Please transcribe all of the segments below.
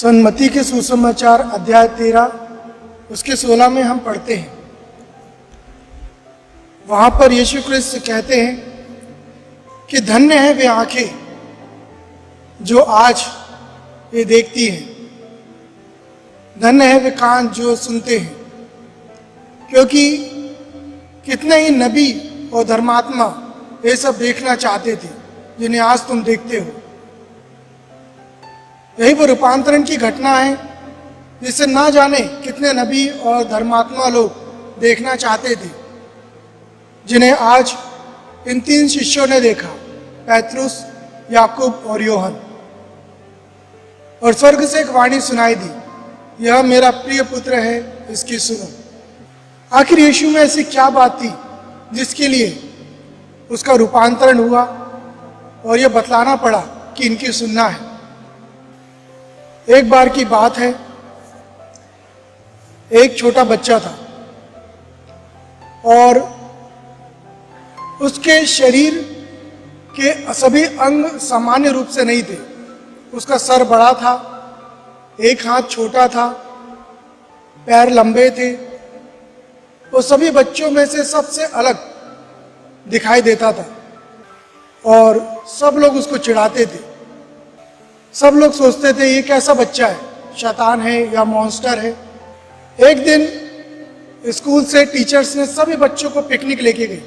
सन्मति के सुसमाचार अध्याय 13 उसके 16 में हम पढ़ते हैं। वहां पर यीशु क्रिस्त कहते हैं कि धन्य है वे आंखें जो आज ये देखती हैं, धन्य है वे कान जो सुनते हैं, क्योंकि कितने ही नबी और धर्मात्मा ये सब देखना चाहते थे जिन्हें आज तुम देखते हो। यही वो रूपांतरण की घटना है जिसे ना जाने कितने नबी और धर्मात्मा लोग देखना चाहते थे, जिन्हें आज इन 3 शिष्यों ने देखा, पैतरुस, याकूब और योहन। और स्वर्ग से एक वाणी सुनाई दी, यह मेरा प्रिय पुत्र है, इसकी सुनो। आखिर यीशु में ऐसी क्या बात थी जिसके लिए उसका रूपांतरण हुआ और यह बतलाना पड़ा कि इनकी सुनना है। एक बार की बात है, एक छोटा बच्चा था और उसके शरीर के सभी अंग सामान्य रूप से नहीं थे। उसका सर बड़ा था, एक हाथ छोटा था, पैर लंबे थे। वो सभी बच्चों में से सबसे अलग दिखाई देता था और सब लोग उसको चिढ़ाते थे। सब लोग सोचते थे ये कैसा बच्चा है, शैतान है या मॉन्स्टर है। एक दिन स्कूल से टीचर्स ने सभी बच्चों को पिकनिक लेके गई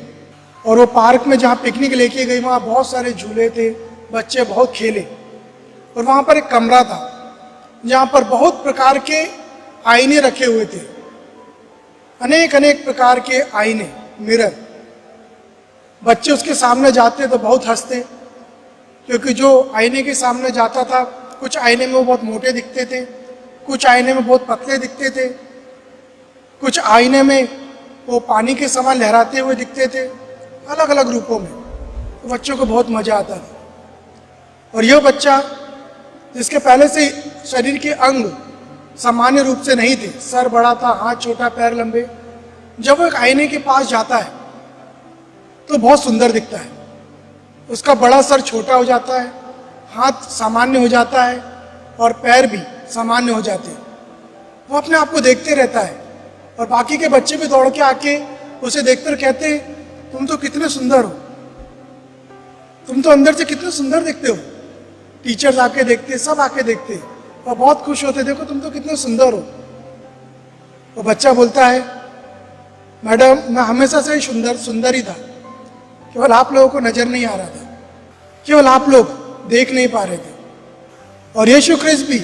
और वो पार्क में जहाँ पिकनिक लेके गई वहाँ बहुत सारे झूले थे, बच्चे बहुत खेले। और वहाँ पर एक कमरा था जहाँ पर बहुत प्रकार के आईने रखे हुए थे, अनेक अनेक प्रकार के आईने, मिरर। बच्चे उसके सामने जाते तो बहुत हंसते, क्योंकि जो आईने के सामने जाता था, कुछ आईने में वो बहुत मोटे दिखते थे, कुछ आईने में बहुत पतले दिखते थे, कुछ आईने में वो पानी के समान लहराते हुए दिखते थे, अलग अलग रूपों में। तो बच्चों को बहुत मजा आता था। और यह बच्चा जिसके पहले से शरीर के अंग सामान्य रूप से नहीं थे, सर बड़ा था, हाथ छोटा, पैर लंबे, जब वो एक आईने के पास जाता है तो बहुत सुंदर दिखता है। उसका बड़ा सर छोटा हो जाता है, हाथ सामान्य हो जाता है और पैर भी सामान्य हो जाते हैं। वो अपने आप को देखते रहता है और बाकी के बच्चे भी दौड़ के आके उसे देखकर कहते हैं, तुम तो कितने सुंदर हो, तुम तो अंदर से कितने सुंदर दिखते हो। टीचर्स आके देखते, सब आके देखते और बहुत खुश होते, देखो तुम तो कितने सुंदर हो। वो बच्चा बोलता है, मैडम मैं हमेशा से ही सुंदर ही था, केवल आप लोगों को नजर नहीं आ रहा था, केवल आप लोग देख नहीं पा रहे थे। और यीशु क्रिस्त भी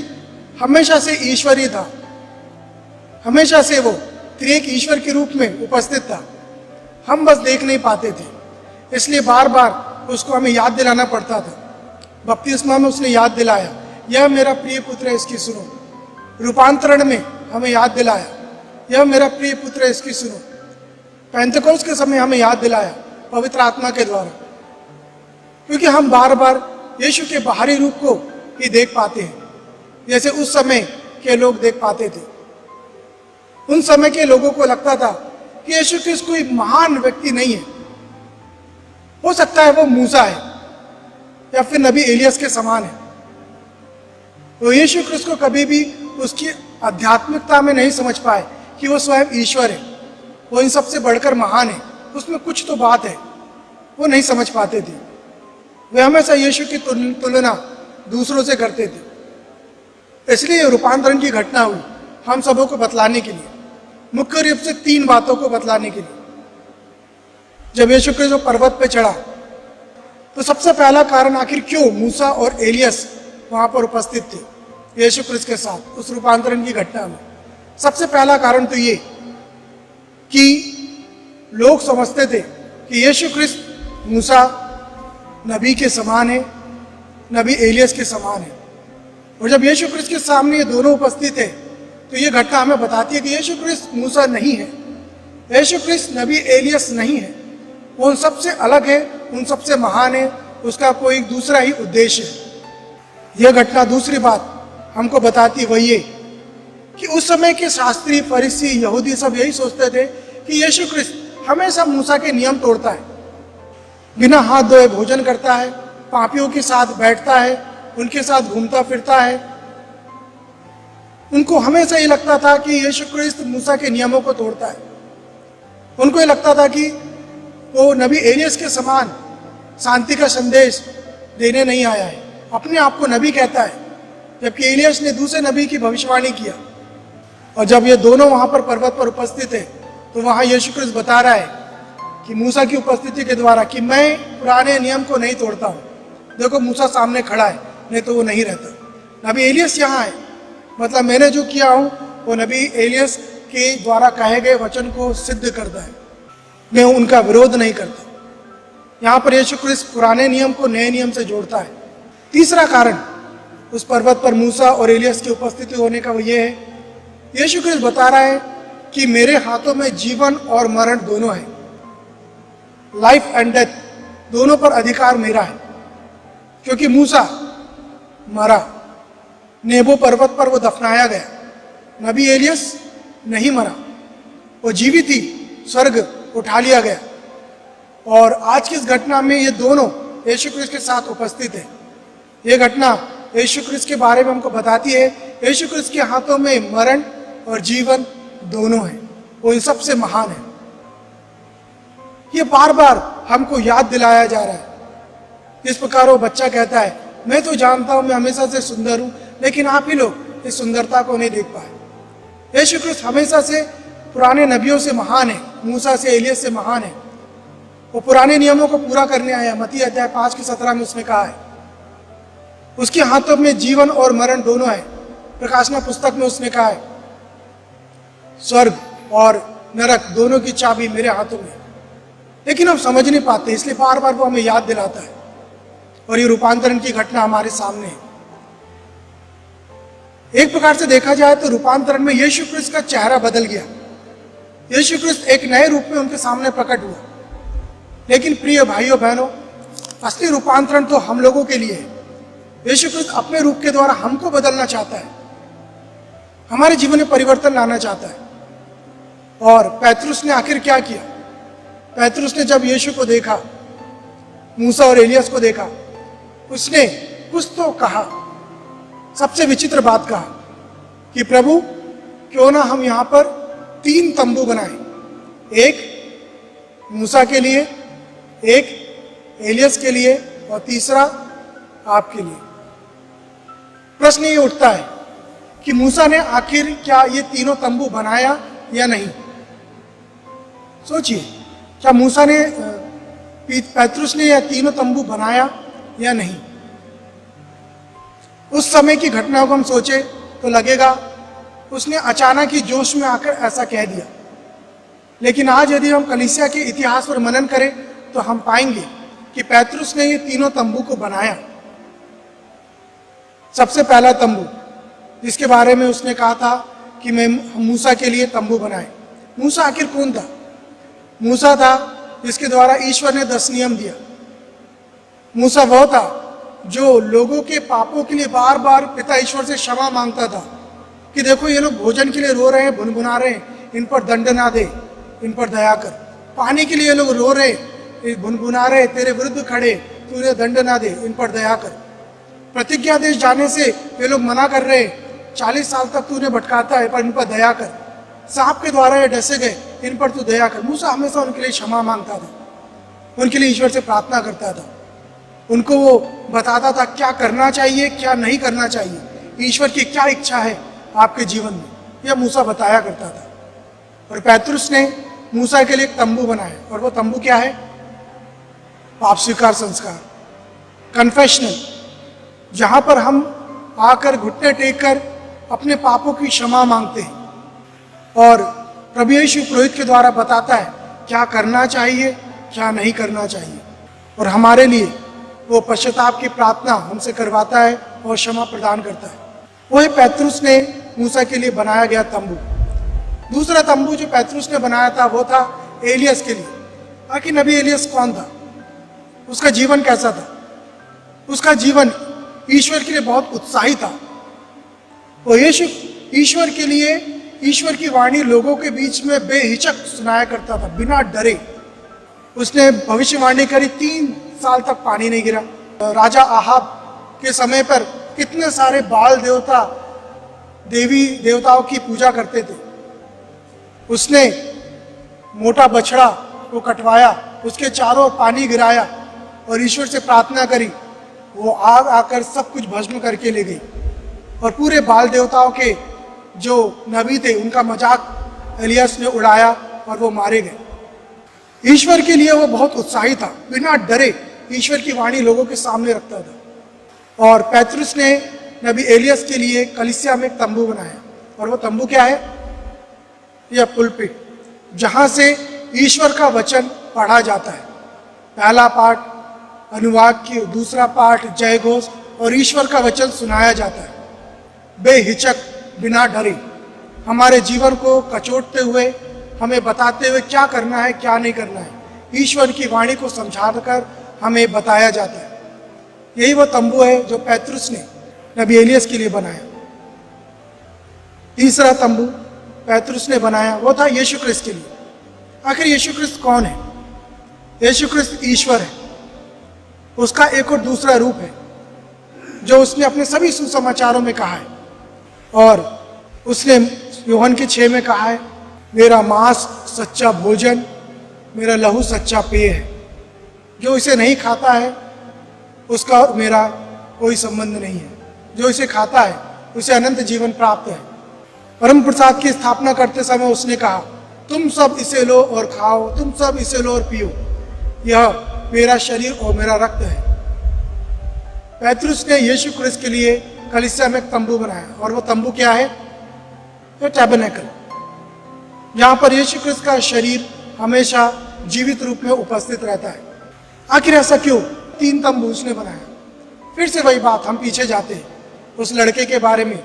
हमेशा से ईश्वर ही था, हमेशा से वो त्रिएक ईश्वर के रूप में उपस्थित था, हम बस देख नहीं पाते थे। इसलिए बार बार उसको हमें याद दिलाना पड़ता था। बपतिस्मा में उसने याद दिलाया, यह मेरा प्रिय पुत्र है, इसकी सुनो। रूपांतरण में हमें याद दिलाया, यह मेरा प्रिय पुत्र है, इसकी सुनो। पेंतेकोस्त के समय हमें याद दिलाया पवित्र आत्मा के द्वारा, क्योंकि हम बार बार यीशु के बाहरी रूप को ही देख पाते हैं, जैसे उस समय के लोग देख पाते थे। उन समय के लोगों को लगता था कि यीशु क्रिस्त कोई महान व्यक्ति नहीं है, हो सकता है वो मूसा है या फिर नबी एलियस के समान है। तो यीशु क्रिस्त को कभी भी उसकी आध्यात्मिकता में नहीं समझ पाए कि वो स्वयं ईश्वर है, वो इन सबसे बढ़कर महान है, उसमें कुछ तो बात है, वो नहीं समझ पाते थे। वे हमेशा यीशु की तुलना दूसरों से करते थे। इसलिए रूपांतरण की घटना हुई हम सबों को बतलाने के लिए, मुख्य रूप से 3 बातों को बतलाने के लिए। जब यीशु क्रिस्त पर्वत पे चढ़ा तो सबसे पहला कारण, आखिर क्यों मूसा और एलियस वहां पर उपस्थित थे यीशु क्रिस्त के साथ उस रूपांतरण की घटना में। सबसे पहला कारण तो ये कि लोग समझते थे कि यीशु क्रिस्त मूसा नबी के समान है, नबी एलियस के समान है। और जब यीशु क्रिस्त के सामने ये दोनों उपस्थित है तो ये घटना हमें बताती है कि यीशु क्रिस्त मूसा नहीं है, यीशु क्रिस्त नबी एलियस नहीं है, वो उन सबसे अलग है, उन सबसे महान है, उसका कोई दूसरा ही उद्देश्य है। यह घटना दूसरी बात हमको बताती वही है कि उस समय के शास्त्री, फरीसी, यहूदी सब यही सोचते थे कि यीशु क्रिस्त हमेशा मूसा के नियम तोड़ता है, बिना हाथ धोए भोजन करता है, पापियों के साथ बैठता है, उनके साथ घूमता फिरता है, उनको हमेशा ये लगता था कि यीशु क्रिस्त मूसा के नियमों को तोड़ता है। उनको ये लगता था कि वो नबी एलियस के समान शांति का संदेश देने नहीं आया है, अपने आप को नबी कहता है, जबकि एलियस ने दूसरे नबी की भविष्यवाणी किया। और जब ये दोनों वहां पर पर्वत पर उपस्थित है तो वहां यीशु क्रिस्त बता रहा है कि मूसा की उपस्थिति के द्वारा कि मैं पुराने नियम को नहीं तोड़ता हूँ। देखो मूसा सामने खड़ा है, नहीं तो वो नहीं रहता। नबी एलियस यहाँ है, मतलब मैंने जो किया हूँ वो नबी एलियस के द्वारा कहे गए वचन को सिद्ध करता है, मैं उनका विरोध नहीं करता। यहाँ पर यीशु क्रिस्त पुराने नियम को नए नियम से जोड़ता है। तीसरा कारण उस पर्वत पर मूसा और एलियस की उपस्थिति होने का वो ये है, यीशु क्रिस्त बता रहा है कि मेरे हाथों में जीवन और मरण दोनों है, लाइफ एंड डेथ दोनों पर अधिकार मेरा है। क्योंकि मूसा मरा, नेबो पर्वत पर वो दफनाया गया, नबी एलियस नहीं मरा, वो जीवित ही स्वर्ग उठा लिया गया। और आज की इस घटना में ये दोनों यीशु क्रिस्त के साथ उपस्थित है। ये घटना यीशु क्रिस्त के बारे में हमको बताती है यीशु क्रिस्त के हाथों में मरण और जीवन दोनों है, वो इन सबसे महान है। ये बार बार हमको याद दिलाया जा रहा है। इस प्रकार वो बच्चा कहता है, मैं तो जानता हूं मैं हमेशा से सुंदर हूं, लेकिन आप ही लोग इस सुंदरता को नहीं देख पाए। यीशु क्रिस्त हमेशा से पुराने नबियों से महान है, मूसा से एलियस से महान है। वो पुराने नियमों को पूरा करने आया। मत्ती अध्याय 5 की 17 में उसने कहा है उसके हाथों में जीवन और मरण दोनों है। प्रकाशना पुस्तक में उसने कहा है स्वर्ग और नरक दोनों की चाबी मेरे हाथों में। लेकिन हम समझ नहीं पाते, इसलिए बार बार वो हमें याद दिलाता है। और ये रूपांतरण की घटना हमारे सामने है। एक प्रकार से देखा जाए तो रूपांतरण में यीशु क्रिस्त का चेहरा बदल गया। यीशु क्रिस्त एक नए रूप में उनके सामने प्रकट हुआ। लेकिन प्रिय भाइयों बहनों, असली रूपांतरण तो हम लोगों के लिए है। यीशु क्रिस्त अपने रूप के द्वारा हमको बदलना चाहता है, हमारे जीवन में परिवर्तन लाना चाहता है। और पैतरुस ने आखिर क्या किया? पैतरुस ने जब यीशु को देखा, मूसा और एलियस को देखा, उसने कुछ तो कहा, सबसे विचित्र बात कहा कि प्रभु क्यों ना हम यहां पर 3 तंबू बनाएं, एक मूसा के लिए, एक एलियस के लिए और तीसरा आपके लिए। प्रश्न ये उठता है कि मूसा ने आखिर क्या ये तीनों तंबू बनाया या नहीं? सोचिए, क्या मूसा ने, पैतरुस ने यह तीनों तंबू बनाया या नहीं? उस समय की घटना को हम सोचे तो लगेगा उसने अचानक ही जोश में आकर ऐसा कह दिया। लेकिन आज यदि हम कलीसिया के इतिहास पर मनन करें तो हम पाएंगे कि पैतरुस ने ये तीनों तंबू को बनाया। सबसे पहला तंबू जिसके बारे में उसने कहा था कि मैं मूसा के लिए तंबू बनाए। मूसा आखिर कौन था? मूसा था जिसके द्वारा ईश्वर ने 10 नियम दिया। मूसा वह था जो लोगों के पापों के लिए बार बार पिता ईश्वर से क्षमा मांगता था कि देखो ये लोग भोजन के लिए रो रहे हैं, भुनभुना रहे हैं, इन पर दंड ना दे, इन पर दया कर। पानी के लिए लोग रो रहे, भुनभुना रहे, तेरे विरुद्ध खड़े, तू इन्हें दंड ना दे, इन पर दया कर। प्रतिज्ञा देश जाने से ये लोग मना कर रहे, 40 साल तक तू उन्हें भटकाता है, पर इन पर दया कर। सांप के द्वारा ये डसे गए, इन पर तू दया कर। मूसा हमेशा उनके लिए क्षमा मांगता था, उनके लिए ईश्वर से प्रार्थना करता था, उनको वो बताता था क्या करना चाहिए, क्या नहीं करना चाहिए, ईश्वर की क्या इच्छा है आपके जीवन में, यह मूसा बताया करता था। और पैतरुस ने मूसा के लिए एक तंबू बनाया, और वो तंबू क्या है? पाप स्वीकार संस्कार, कन्फेशनल, जहां पर हम आकर घुटने टेक कर अपने पापों की क्षमा मांगते हैं और प्रभु यीशु पुरोहित के द्वारा बताता है क्या करना चाहिए, क्या नहीं करना चाहिए, और हमारे लिए वो पश्चाताप की प्रार्थना हमसे करवाता है और क्षमा प्रदान करता है। वही पैतरुस ने मूसा के लिए बनाया गया तंबू। दूसरा तंबू जो पैतरुस ने बनाया था वो था एलियस के लिए। आखिर नबी एलियस कौन था? उसका जीवन कैसा था? उसका जीवन ईश्वर के लिए बहुत उत्साही था। वो ईश्वर के लिए ईश्वर की वाणी लोगों के बीच में बेहिचक सुनाया करता था, बिना डरे। उसने भविष्यवाणी करी, 3 साल तक पानी नहीं गिरा। राजा आहाब के समय पर कितने सारे बाल देवता देवी देवताओं की पूजा करते थे। उसने मोटा बछड़ा को कटवाया, उसके चारों ओर पानी गिराया और ईश्वर से प्रार्थना करी। वो आग आकर सब कुछ भस्म करके ले गई और पूरे बाल देवताओं के जो नबी थे उनका मजाक एलियस ने उड़ाया और वो मारे गए। ईश्वर के लिए वो बहुत उत्साही था, बिना डरे ईश्वर की वाणी लोगों के सामने रखता था। और पैतरुस ने नबी एलियस के लिए कलीसिया में एक तंबू बनाया, और वो तंबू क्या है? यह पुलपिट, जहां से ईश्वर का वचन पढ़ा जाता है। पहला पाठ अनुवाद की, दूसरा पाठ जय घोष, और ईश्वर का वचन सुनाया जाता है बेहिचक, बिना डरे, हमारे जीवन को कचोटते हुए, हमें बताते हुए क्या करना है क्या नहीं करना है। ईश्वर की वाणी को समझाकर हमें बताया जाता है। यही वो तंबू है जो पैतरुस ने नबी एलियस के लिए बनाया। तीसरा तंबू पैतरुस ने बनाया वो था यीशु क्रिस्त के लिए। आखिर यीशु क्रिस्त कौन है? यीशु क्रिस्त ईश्वर है। उसका एक और दूसरा रूप है जो उसने अपने सभी सुसमाचारों में कहा है, और उसने यूहन्ना के 6 में कहा है, मेरा मांस सच्चा भोजन, मेरा लहू सच्चा पेय है। जो इसे नहीं खाता है उसका और मेरा कोई संबंध नहीं है। जो इसे खाता है उसे अनंत जीवन प्राप्त है। परम प्रसाद की स्थापना करते समय उसने कहा, तुम सब इसे लो और खाओ, तुम सब इसे लो और पियो, यह मेरा शरीर और मेरा रक्त है। पैतरुस ने यीशु क्रिस्त के लिए कलीसिया में एक तंबू बनाया, और वो तंबू क्या है? ये टैबरनेकल, यहाँ पर यीशु क्रिस्त का शरीर हमेशा जीवित रूप में उपस्थित रहता है। आखिर ऐसा क्यों? 3 तंबू उसने बनाया। फिर से वही बात, हम पीछे जाते हैं उस लड़के के बारे में।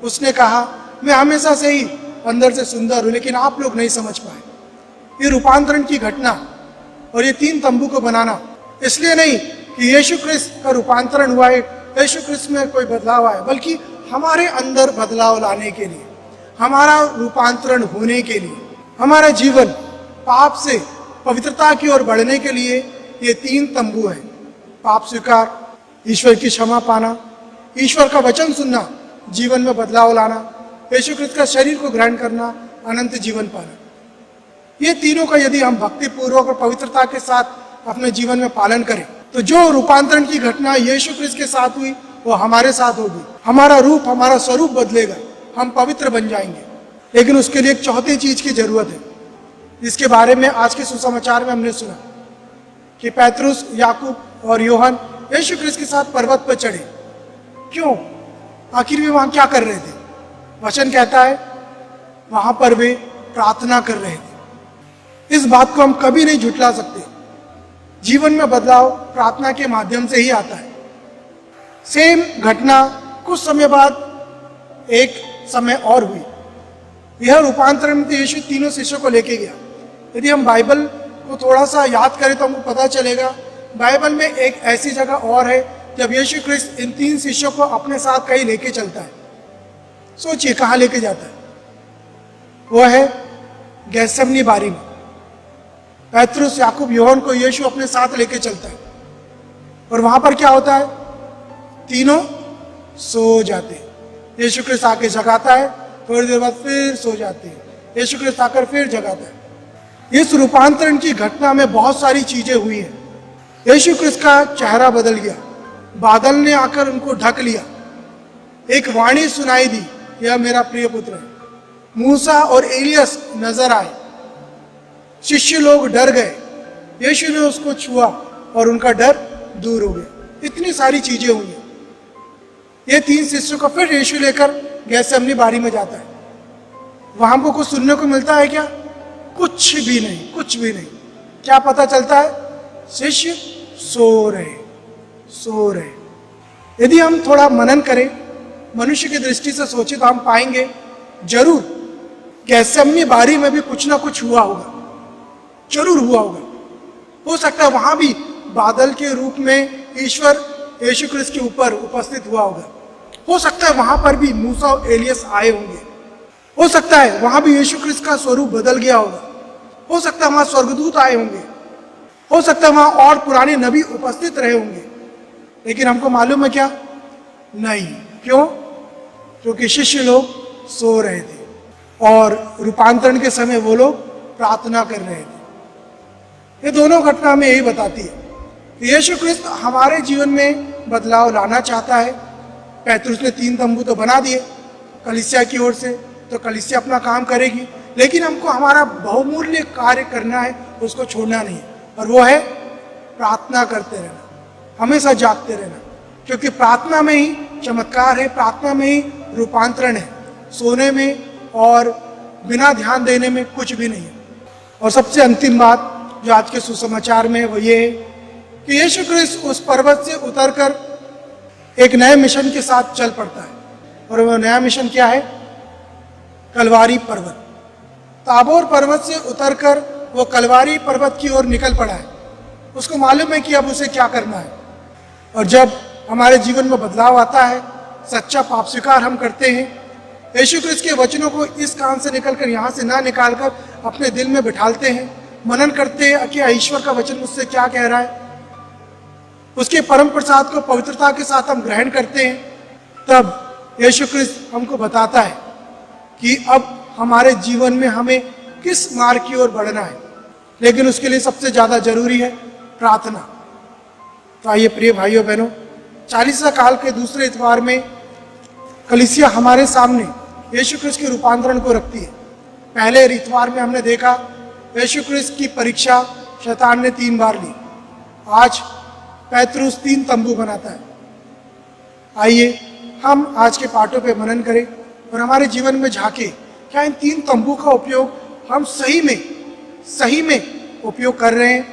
उसने कहा, मैं हमेशा से ही अंदर से सुंदर हूं, लेकिन आप लोग नहीं समझ पाए। ये रूपांतरण की घटना और ये 3 तंबू को बनाना इसलिए नहीं कि यीशु क्रिस्त का रूपांतरण हुआ है, यीशु क्रिस्त में कोई बदलाव आया, बल्कि हमारे अंदर बदलाव लाने के लिए, हमारा रूपांतरण होने के लिए, हमारा जीवन पाप से पवित्रता की ओर बढ़ने के लिए ये 3 तंबू है। पाप स्वीकार, ईश्वर की क्षमा पाना, ईश्वर का वचन सुनना, जीवन में बदलाव लाना, यीशु क्रिस्त का शरीर को ग्रहण करना, अनंत जीवन पाना। ये तीनों का यदि हम भक्ति पूर्वक और पवित्रता के साथ अपने जीवन में पालन करें, तो जो रूपांतरण की घटना यीशु क्रिस्त के साथ हुई वो हमारे साथ होगी। हमारा रूप, हमारा स्वरूप बदलेगा, हम पवित्र बन जाएंगे। लेकिन उसके लिए एक चौथी चीज की जरूरत है, जिसके बारे में आज के सुसमाचार में हमने सुना कि पैतरुस, याकूब और यूहन्ना यीशु क्रिस्त के साथ पर्वत पर चढ़े। क्यों? आखिर वे वहां क्या कर रहे थे? वचन कहता है वहां पर वे प्रार्थना कर रहे थे। इस बात को हम कभी नहीं झुठला सकते। जीवन में बदलाव प्रार्थना के माध्यम से ही आता है। सेम घटना कुछ समय बाद एक समय और हुई। यह रूपांतरण में यीशु तीनों शिष्यों को लेके गया। यदि हम बाइबल को थोड़ा सा याद करें तो हमको पता चलेगा, बाइबल में एक ऐसी जगह और है जब यीशु क्रिस्त इन 3 शिष्यों को अपने साथ कहीं लेके चलता है। सोचिए कहाँ लेके जाता है? वो है गेत्सेमनी बारी में। पैतरुस, याकूब, यूहन्ना को यीशु अपने साथ लेके चलता है, और वहां पर क्या होता है? तीनों सो जाते हैं। यीशु क्रिस्त आके जगाता है, थोड़ी देर बाद फिर सो जाते हैं। यीशु क्रिस्त आकर फिर जगाता है। इस रूपांतरण की घटना में बहुत सारी चीजें हुई हैं। यीशु क्रिस्त का चेहरा बदल गया, बादल ने आकर उनको ढक लिया, एक वाणी सुनाई दी, यह मेरा प्रिय पुत्र है। मूसा और एलियस नजर आए। शिष्य लोग डर गए, यीशु ने उसको छुआ और उनका डर दूर हो गया। इतनी सारी चीजें हुई। ये 3 शिष्यों को फिर यीशु लेकर गेत्सेमनी बारी में जाता है। वहां को कुछ सुनने को मिलता है क्या? कुछ भी नहीं, कुछ भी नहीं। क्या पता चलता है? शिष्य सो रहे। यदि हम थोड़ा मनन करें, मनुष्य की दृष्टि से सोचे, तो हम पाएंगे जरूर गेत्सेमनी बारी में भी कुछ ना कुछ हुआ होगा, जरूर हुआ होगा। हो सकता है वहां भी बादल के रूप में ईश्वर यीशु क्रिस्त के ऊपर उपस्थित हुआ होगा। हो सकता है वहां पर भी मूसा और एलियस आए होंगे। हो सकता है वहां भी यीशु क्रिस्त का स्वरूप बदल गया होगा। हो सकता है वहां स्वर्गदूत आए होंगे। हो सकता है वहां और पुराने नबी उपस्थित रहे होंगे। लेकिन हमको मालूम है क्या? नहीं। क्यों? क्योंकि शिष्य लोग सो रहे थे और रूपांतरण के समय वो लोग प्रार्थना कर रहे थे। ये दोनों घटना हमें यही बताती है कि यीशु क्रिस्त हमारे जीवन में बदलाव लाना चाहता है। पैतरुस ने 3 तंबू तो बना दिए कलीसिया की ओर से, तो कलीसिया अपना काम करेगी, लेकिन हमको हमारा बहुमूल्य कार्य करना है, उसको छोड़ना नहीं है, और वो है प्रार्थना करते रहना, हमेशा जागते रहना, क्योंकि प्रार्थना में ही चमत्कार है, प्रार्थना में ही रूपांतरण है। सोने में और बिना ध्यान देने में कुछ भी नहीं है। और सबसे अंतिम बात जो आज के सुसमाचार में है वो ये है कि यीशु क्रिस्त उस पर्वत से उतरकर एक नए मिशन के साथ चल पड़ता है, और वह नया मिशन क्या है? कलवारी पर्वत। ताबोर पर्वत से उतरकर वो कलवारी पर्वत की ओर निकल पड़ा है। उसको मालूम है कि अब उसे क्या करना है। और जब हमारे जीवन में बदलाव आता है, सच्चा पाप स्वीकार हम करते हैं, यीशु क्रिस्त के वचनों को इस कान से निकलकर यहाँ से ना निकालकर अपने दिल में बिठालते हैं, मनन करते हैं कि ईश्वर का वचन मुझसे क्या कह रहा है, उसके परम प्रसाद को पवित्रता के साथ हम ग्रहण करते हैं, तब यीशु क्रिस्त हमको बताता है कि अब हमारे जीवन में हमें किस मार्ग की ओर बढ़ना है। लेकिन उसके लिए सबसे ज़्यादा जरूरी है प्रार्थना। तो आइए प्रिय भाइयों बहनों, 40 काल के दूसरे इतवार में कलीसिया हमारे सामने यीशु क्रिस्त के रूपांतरण को रखती है। पहले इतवार में हमने देखा यीशु क्रिस्त की परीक्षा शैतान ने 3 बार ली। आज पैतरुस 3 तंबू बनाता है। आइए हम आज के पाठों पे मनन करें और हमारे जीवन में झांके, क्या इन 3 तंबू का उपयोग हम सही में उपयोग कर रहे हैं?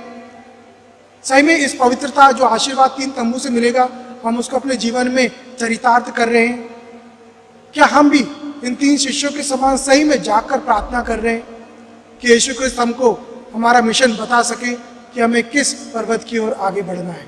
सही में इस पवित्रता जो आशीर्वाद 3 तंबू से मिलेगा, हम उसको अपने जीवन में चरितार्थ कर रहे हैं? क्या हम भी इन 3 शिष्यों के समान सही में जाकर प्रार्थना कर रहे हैं कि यीशु क्रिस्त हमको हमारा मिशन बता सके कि हमें किस पर्वत की ओर आगे बढ़ना है?